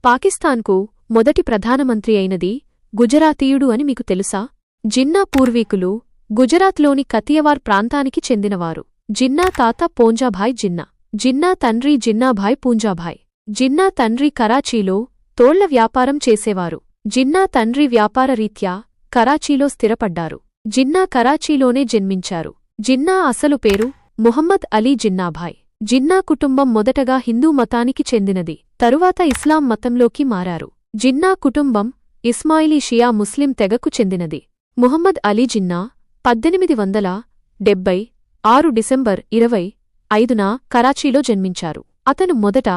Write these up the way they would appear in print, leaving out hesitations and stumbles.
పాకిస్తాన్కు మొదటి ప్రధానమంత్రి అయినది గుజరాతీయుడు అని మీకు తెలుసా? జిన్నా పూర్వీకులు గుజరాత్లోని కతియవార్ ప్రాంతానికి చెందినవారు. జిన్నా తాత పోంజాభాయ్ జిన్నా, జిన్నా తండ్రి జిన్నాభాయ్ పూంజాభాయ్. జిన్నా తండ్రి కరాచీలో తోళ్ల వ్యాపారం చేసేవారు. జిన్నా తండ్రి వ్యాపారరీత్యా కరాచీలో స్థిరపడ్డారు. జిన్నా కరాచీలోనే జన్మించారు. జిన్నా అసలు పేరు ముహమ్మద్ అలీ జిన్నాభాయ్. జిన్నా కుటుంబం మొదటగా హిందూ మతానికి చెందినది, తరువాత ఇస్లాం మతంలోకి మారారు. జిన్నా కుటుంబం ఇస్మాయిలీ షియా ముస్లిం తెగకు చెందినది. ముహమ్మద్ అలీ జిన్నా 1876 డిసెంబర్ 25న కరాచీలో జన్మించారు. అతను మొదట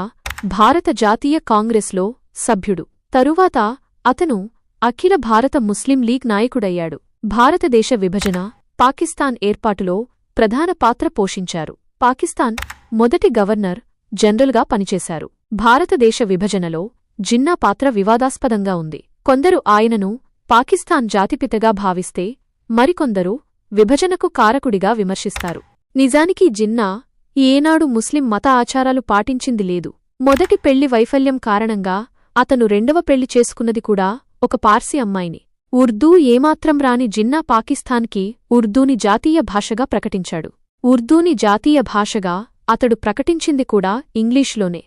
భారత జాతీయ కాంగ్రెస్లో సభ్యుడు. తరువాత అతను అఖిల భారత ముస్లిం లీగ్ నాయకుడయ్యాడు. భారతదేశ విభజన, పాకిస్తాన్ ఏర్పాటులో ప్రధాన పాత్ర పోషించారు. పాకిస్తాన్ మొదటి గవర్నర్ జనరల్గా పనిచేశారు. భారతదేశ విభజనలో జిన్నా పాత్ర వివాదాస్పదంగా ఉంది. కొందరు ఆయనను పాకిస్తాన్ జాతిపితగా భావిస్తే మరికొందరు విభజనకు కారకుడిగా విమర్శిస్తారు. నిజానికి జిన్నా ఏనాడు ముస్లిం మత ఆచారాలు పాటించింది లేదు. మొదటి పెళ్లి వైఫల్యం కారణంగా అతను రెండవ పెళ్లి చేసుకున్నది కూడా ఒక పార్సీ అమ్మాయిని. ఉర్దూ ఏమాత్రం రాని జిన్నా పాకిస్తాన్కి ఉర్దూని జాతీయ భాషగా ప్రకటించాడు. ఉర్దూని జాతీయ భాషగా అతడు ప్రకటించింది కూడా ఇంగ్లీష్లోనే.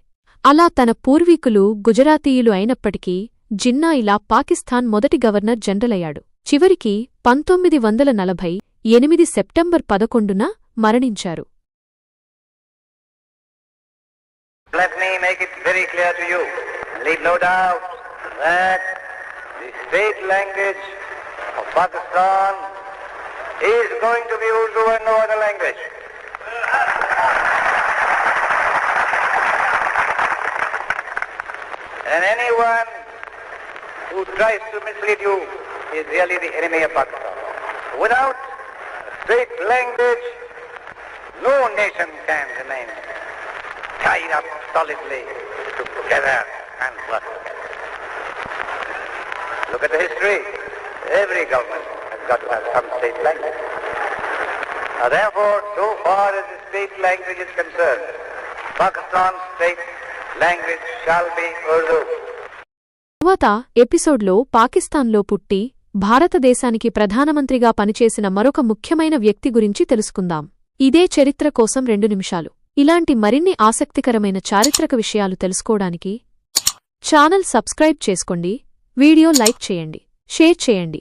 అలా తన పూర్వీకులు గుజరాతీయులు అయినప్పటికీ జిన్నా ఇలా పాకిస్తాన్ మొదటి గవర్నర్ జనరల్ అయ్యాడు. చివరికి 1948 సెప్టెంబర్ 11న మరణించారు. Let me make it very clear to you, leave no doubt, that the state language of Pakistan is going to be Urdu and no other language. And anyone who tries to mislead you is really the enemy of Pakistan. Without a state language, no nation can remain tied up solidly together and work together. Look at the history. Every government has got to have some state language. Therefore, so far as the state language is concerned, Pakistan's state language shall be Urdu. తరువాత ఎపిసోడ్లో పాకిస్తాన్లో పుట్టి భారతదేశానికి ప్రధానమంత్రిగా పనిచేసిన మరొక ముఖ్యమైన వ్యక్తి గురించి తెలుసుకుందాం. ఇదే చరిత్ర కోసం 2 నిమిషాలు. ఇలాంటి మరిన్ని ఆసక్తికరమైన చారిత్రక విషయాలు తెలుసుకోవడానికి ఛానల్ సబ్స్క్రైబ్ చేసుకోండి, వీడియో లైక్ చేయండి, షేర్ చేయండి.